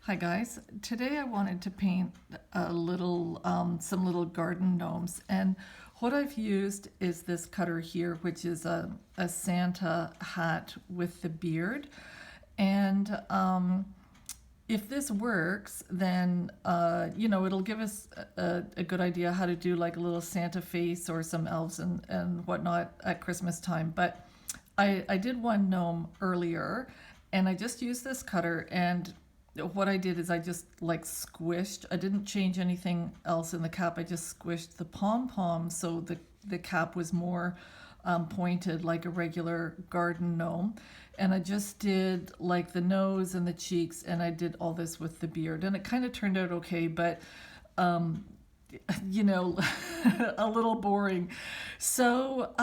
Hi guys, today I wanted to paint some little garden gnomes, and what I've used is this cutter here, which is a Santa hat with the beard. And if this works, then it'll give us a good idea how to do like a little Santa face or some elves and whatnot at Christmas time. But I did one gnome earlier, and I just used this cutter, and what I did is I just like squished. I didn't change anything else in the cap. I just squished the pom-pom so the cap was more pointed like a regular garden gnome. And I just did like the nose and the cheeks, and I did all this with the beard. And it kind of turned out okay, but you know, a little boring. So,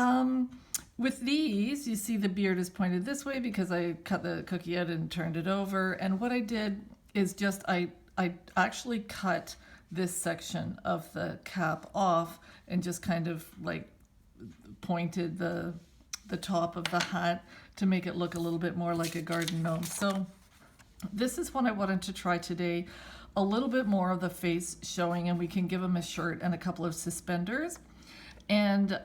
with these, you see the beard is pointed this way because I cut the cookie out and turned it over. And what I did is just, I actually cut this section of the cap off and just kind of like pointed the top of the hat to make it look a little bit more like a garden gnome. So this is what I wanted to try today. A little bit more of the face showing, and we can give him a shirt and a couple of suspenders. And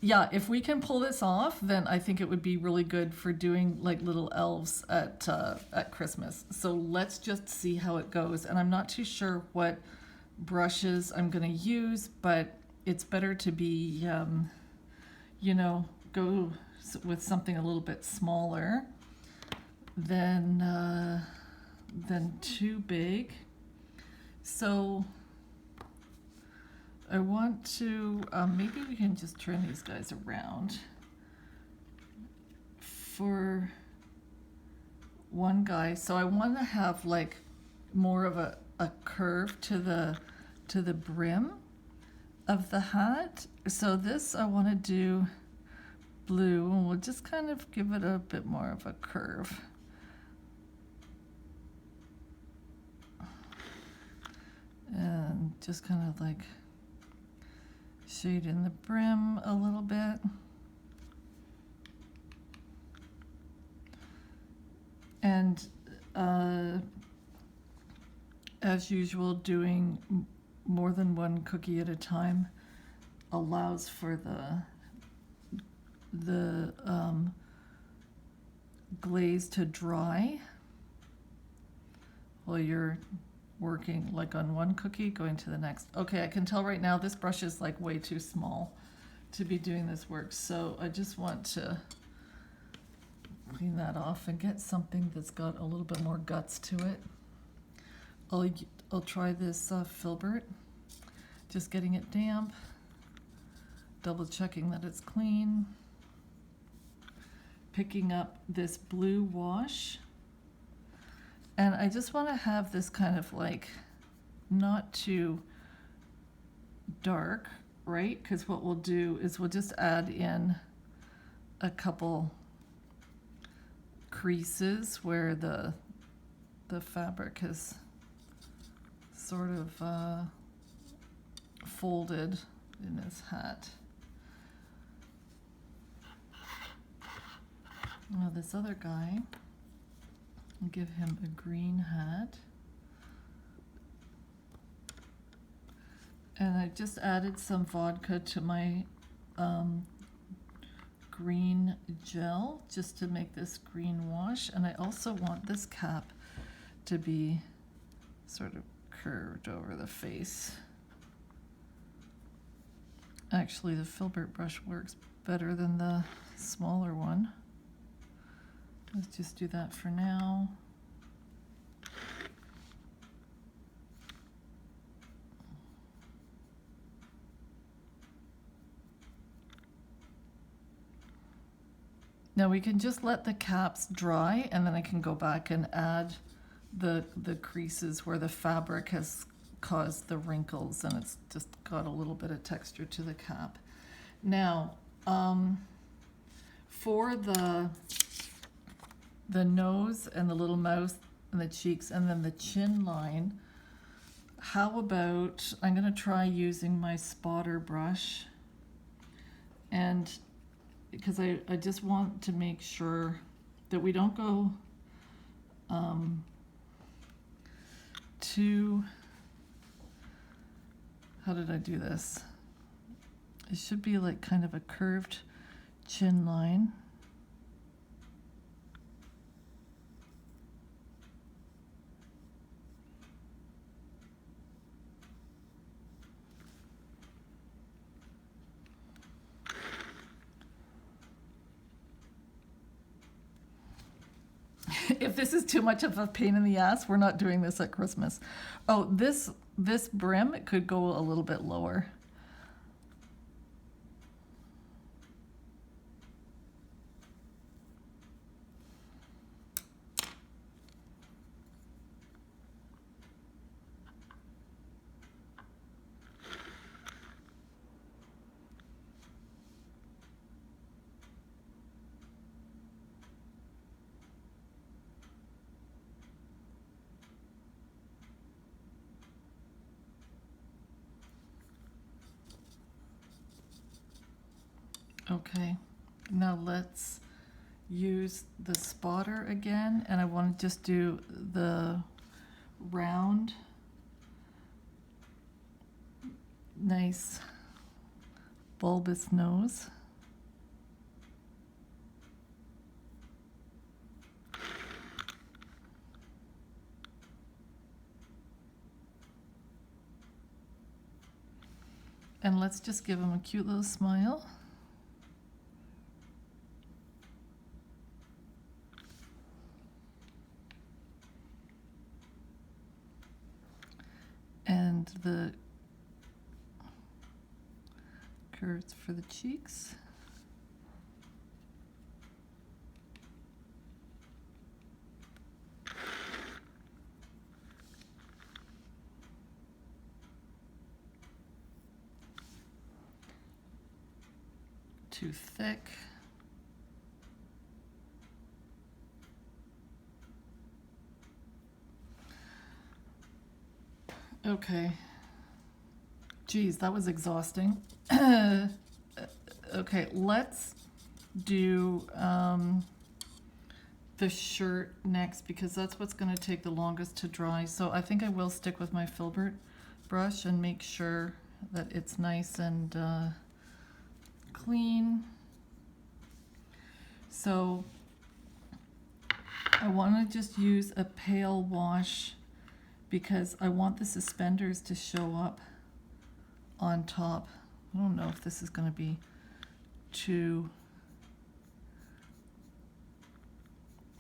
yeah, if we can pull this off, then I think it would be really good for doing like little elves at Christmas. So let's just see how it goes. And I'm not too sure what brushes I'm going to use, but it's better to be, go with something a little bit smaller than too big. So I want to, maybe we can just turn these guys around. For one guy, so I want to have like more of a curve to the brim of the hat. So this I want to do blue, and we'll just kind of give it a bit more of a curve. And just kind of like shade in the brim a little bit. And as usual, doing more than one cookie at a time allows for the glaze to dry while you're working like on one cookie going to the next. Okay, I can tell right now this brush is like way too small to be doing this work, so I just want to clean that off and get something that's got a little bit more guts to it. I'll try this filbert, just getting it damp, double checking that it's clean, picking up this blue wash. And I just want to have this kind of like not too dark, right? Because what we'll do is we'll just add in a couple creases where the fabric has sort of folded in his hat. Now this other guy, I'll give him a green hat. And I just added some vodka to my green gel just to make this green wash. And I also want this cap to be sort of curved over the face. Actually, the filbert brush works better than the smaller one. Let's just do that for now. Now we can just let the caps dry, and then I can go back and add the creases where the fabric has caused the wrinkles, and it's just got a little bit of texture to the cap. Now, for the nose and the little mouth and the cheeks and then the chin line, how about, I'm going to try using my spotter brush, and because I just want to make sure that we don't go to, how did I do this? It should be like kind of a curved chin line. If this is too much of a pain in the ass, we're not doing this at Christmas. Oh, this brim, it could go a little bit lower. Okay, now let's use the spotter again, and I want to just do the round, nice bulbous nose. And let's just give him a cute little smile. And the curves for the cheeks. Too thick. Okay. Geez, that was exhausting. Okay, let's do the shirt next, because that's what's going to take the longest to dry. So I think I will stick with my filbert brush and make sure that it's nice and clean. So I want to just use a pale wash because I want the suspenders to show up on top. I don't know if this is going to be too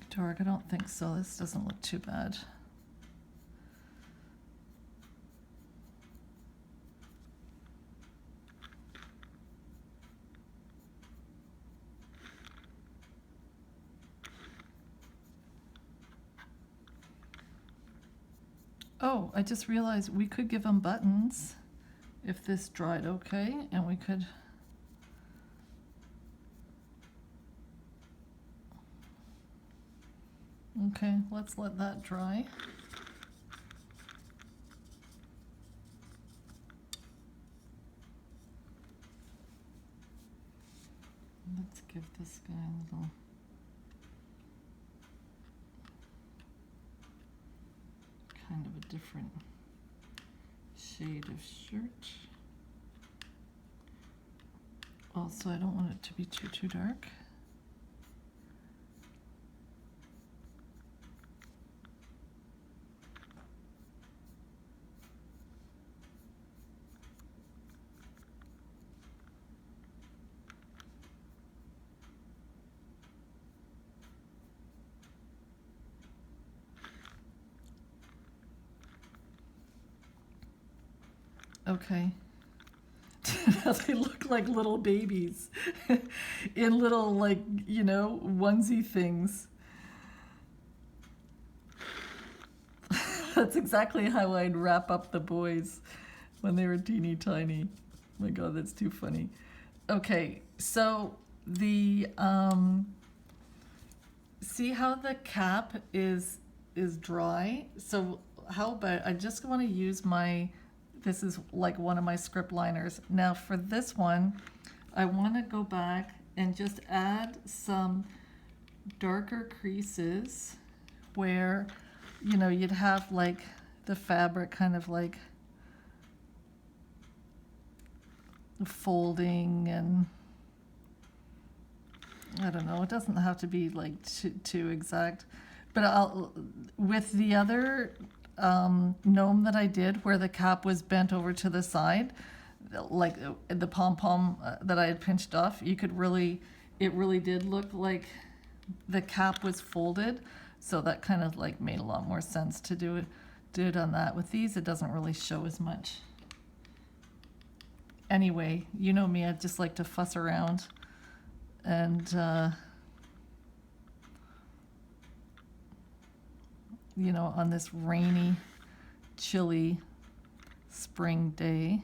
dark. I don't think so. This doesn't look too bad. Oh, I just realized we could give them buttons if this dried okay, and we could okay, let's let that dry. Let's give this guy a little kind of a different shade of shirt. Also, I don't want it to be too dark. Okay. Now they look like little babies in little, like, you know, onesie things. That's exactly how I'd wrap up the boys when they were teeny tiny. Oh my God, that's too funny. Okay, so the see how the cap is dry? So how about I just want to use my, this is like one of my script liners. Now for this one, I want to go back and just add some darker creases where, you know, you'd have like the fabric kind of like folding, and I don't know, it doesn't have to be like too exact. But with the other gnome that I did where the cap was bent over to the side, like the pom-pom that I had pinched off, it really did look like the cap was folded. So that kind of like made a lot more sense to do it on that. With these, it doesn't really show as much. Anyway, you know me, I just like to fuss around, and you know, on this rainy, chilly spring day.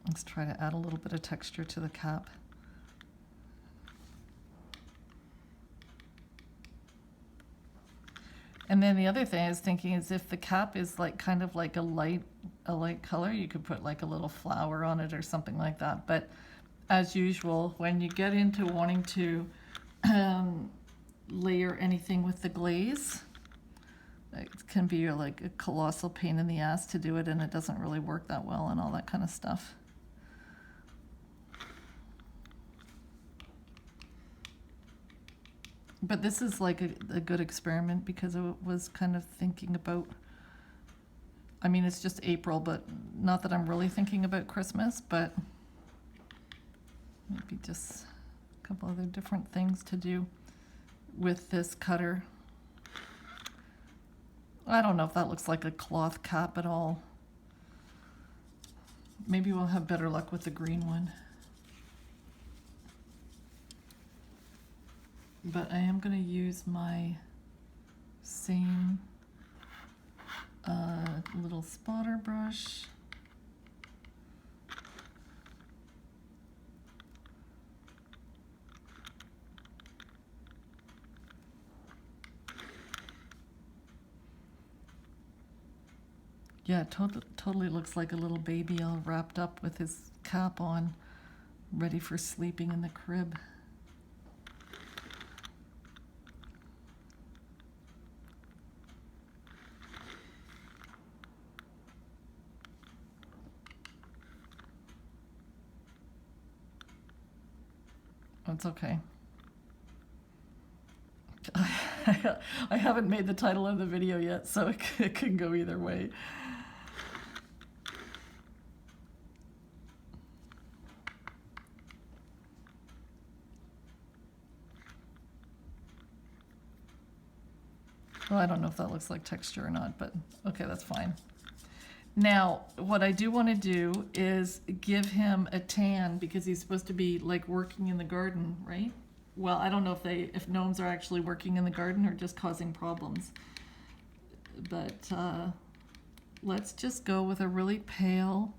Let's try to add a little bit of texture to the cap. And then the other thing I was thinking is if the cap is like kind of like a light color, you could put like a little flower on it or something like that. But as usual, when you get into wanting to layer anything with the glaze, it can be like a colossal pain in the ass to do it, and it doesn't really work that well and all that kind of stuff. But this is like a good experiment because it was kind of thinking about, I mean, it's just April, but not that I'm really thinking about Christmas, but maybe just a couple other different things to do with this cutter. I don't know if that looks like a cloth cap at all. Maybe we'll have better luck with the green one. But I am going to use my same little spotter brush. Yeah, it totally looks like a little baby all wrapped up with his cap on, ready for sleeping in the crib. It's okay. I haven't made the title of the video yet, so it can go either way. Well, I don't know if that looks like texture or not, but okay, that's fine. Now, what I do want to do is give him a tan because he's supposed to be like working in the garden, right? Well, I don't know if gnomes are actually working in the garden or just causing problems. But let's just go with a really pale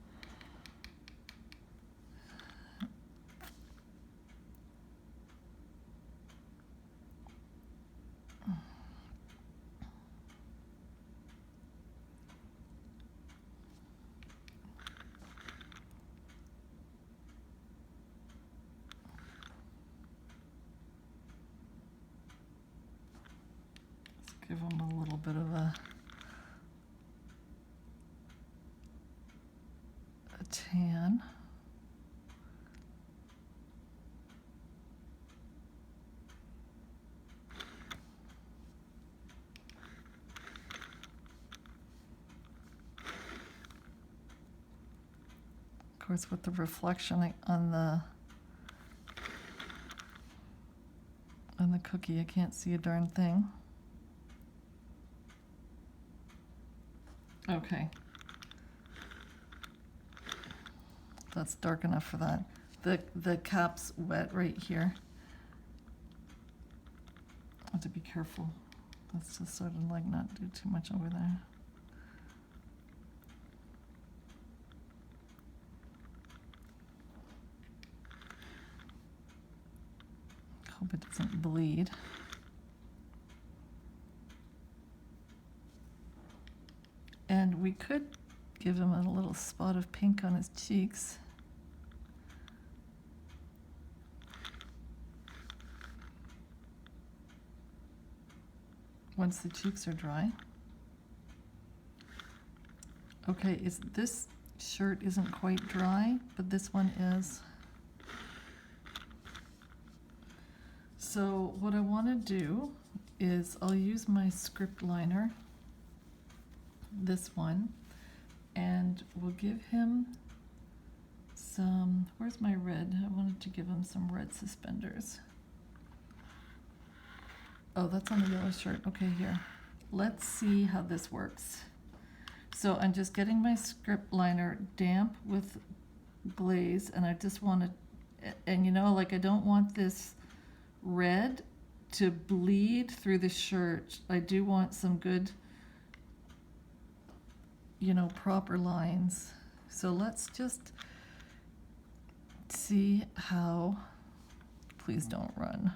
give him a little bit of a tan. Of course, with the reflection on the cookie, I can't see a darn thing. Okay. That's dark enough for that. The cap's wet right here. I have to be careful. Let's just sort of like not do too much over there. Hope it doesn't bleed. And we could give him a little spot of pink on his cheeks. once the cheeks are dry. Okay, this shirt isn't quite dry, but this one is. So what I want to do is I'll use my script liner, this one, and we'll give him some, where's my red? I wanted to give him some red suspenders. Oh, that's on the yellow shirt. Okay, here. Let's see how this works. So I'm just getting my script liner damp with glaze, and I just want to, and you know, like I don't want this red to bleed through the shirt. I do want some good, you know, proper lines. So let's just see how, please don't run.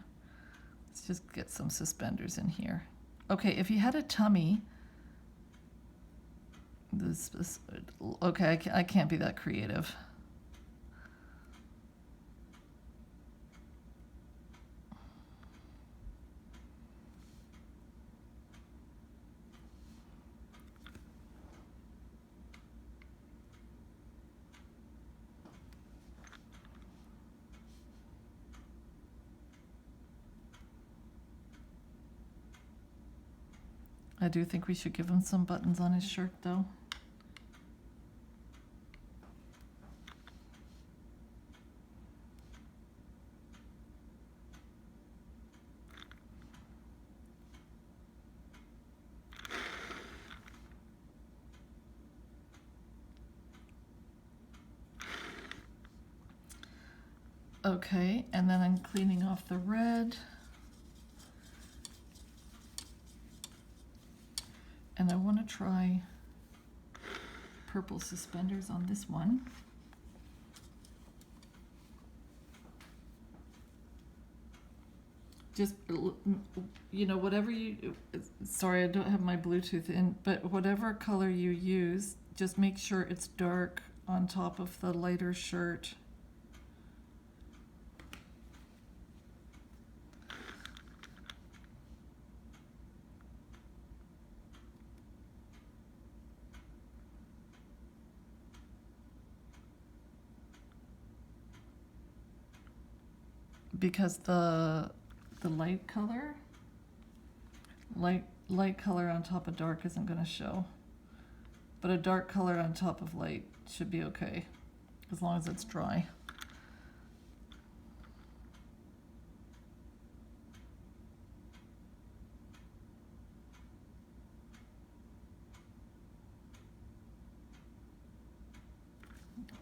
Let's just get some suspenders in here. Okay, if you had a tummy, okay, I can't be that creative. I do think we should give him some buttons on his shirt, though. Okay, and then I'm cleaning off the red. And I want to try purple suspenders on this one. Just, you know, whatever you, sorry, I don't have my Bluetooth in, but whatever color you use, just make sure it's dark on top of the lighter shirt. Because the light color on top of dark isn't going to show, but a dark color on top of light should be okay as long as it's dry.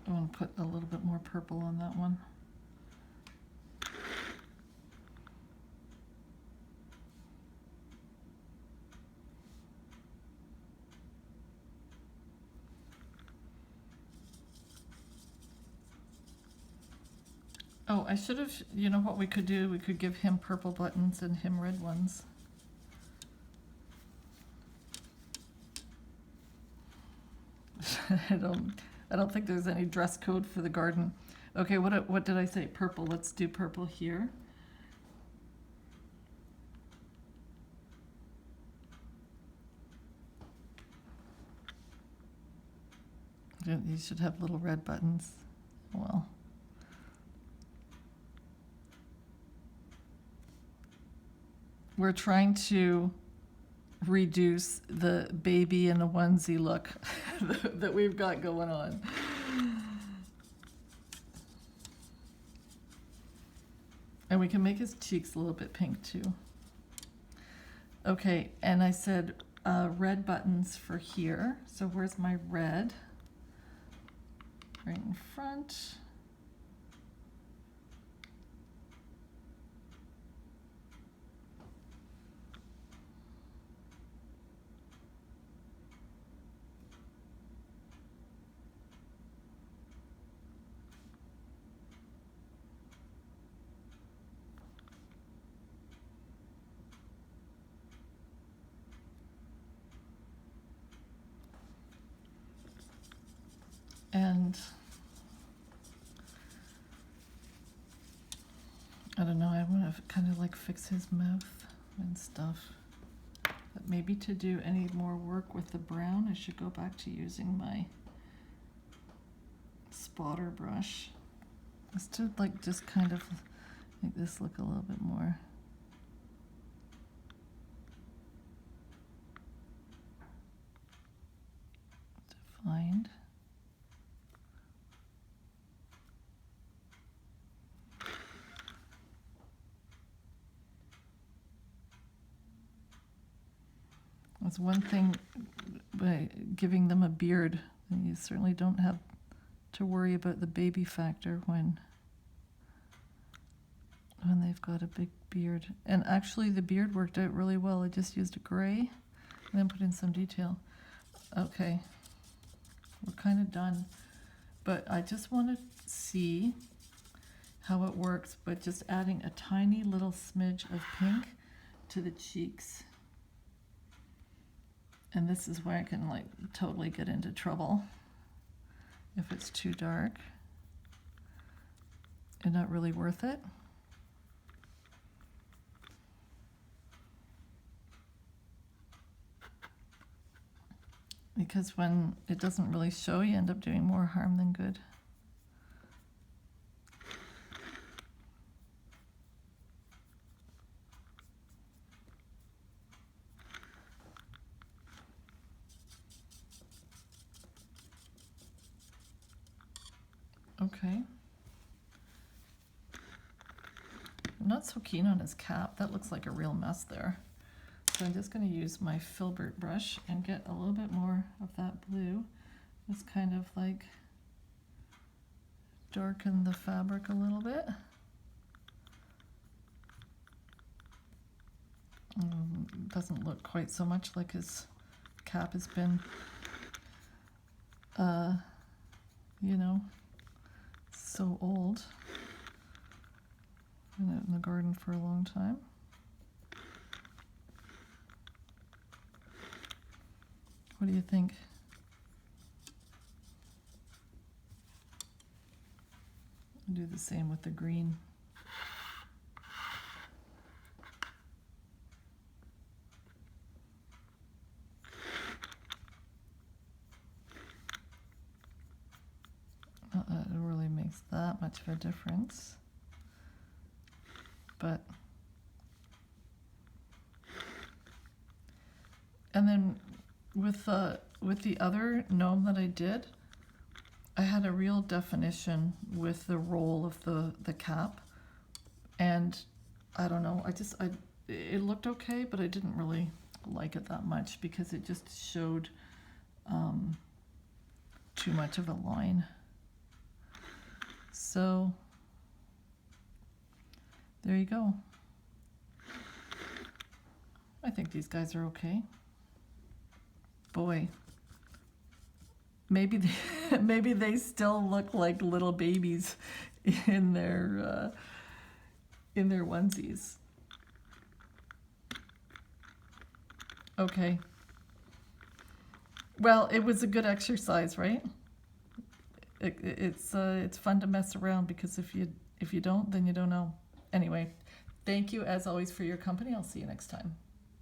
I want to put a little bit more purple on that one. Oh, I should have, you know what we could do? We could give him purple buttons and him red ones. I don't think there's any dress code for the garden. Okay, what did I say? Purple. Let's do purple here. You should have little red buttons. Well. We're trying to reduce the baby in a onesie look that we've got going on. And we can make his cheeks a little bit pink too. Okay, and I said red buttons for here. So where's my red? Right in front. And I don't know, I want to kind of like fix his mouth and stuff. But maybe to do any more work with the brown, I should go back to using my spotter brush. Just to like just kind of make this look a little bit more defined. That's one thing by giving them a beard. You certainly don't have to worry about the baby factor when they've got a big beard. And actually the beard worked out really well. I just used a gray and then put in some detail. Okay, we're kind of done. But I just want to see how it works, but just adding a tiny little smidge of pink to the cheeks. And this is where I can like totally get into trouble if it's too dark and not really worth it. Because when it doesn't really show, you end up doing more harm than good. Okay. I'm not so keen on his cap. That looks like a real mess there. So I'm just going to use my filbert brush and get a little bit more of that blue. Just kind of like darken the fabric a little bit. Doesn't look quite so much like his cap has been, you know, so old. Been out in the garden for a long time. What do you think? I'll do the same with the green. Not that it really makes that much of a difference, but and then with the other gnome that I did, I had a real definition with the roll of the cap, and I don't know, it looked okay, but I didn't really like it that much because it just showed too much of a line. So there you go. I think these guys are okay. Boy, maybe they still look like little babies in their onesies. Okay. Well, it was a good exercise, right? It's fun to mess around because if you don't, then you don't know. Anyway, thank you as always for your company. I'll see you next time.